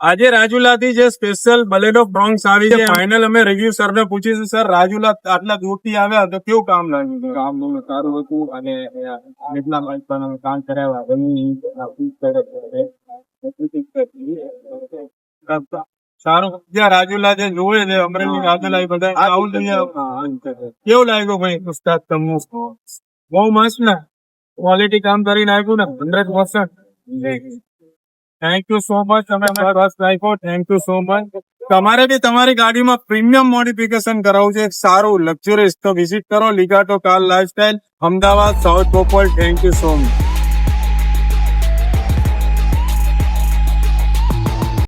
આજે રાજુલાથી જે special Baleno બ્રોન્ક્સ આવી છે ફાઇનલ અમે રિવ્યુ સર ને પૂછીશું સર રાજુલા આટલા દૂરથી આવ્યા તો કેવું કામ લાગ્યું છે? કામ બહુ સારું હતું અને એટલા માટે પણ અમે કામ કરાવ્યા. સારું જ્યાં રાજુલા જે જોવે છે અમરેલી રાજુલા એ બધા આવું જોઈએ. કેવું લાગ્યું ભાઈ ઉસ્તાદ તમને? બહુ મસ્ત ને ક્વોલિટી કામ કરીને આપ્યું ને 100%. Thank you so much. તમે બસ રાખ્યો. Thank you so much. તમારે બી તમારી ગાડીમાં પ્રીમિયમ મોડિફિકેશન કરાવવું છે સારું લક્ઝરીઝ તો વિઝિટ કરો Legato car lifestyle Ahmedabad south Bopal. Thank you so much.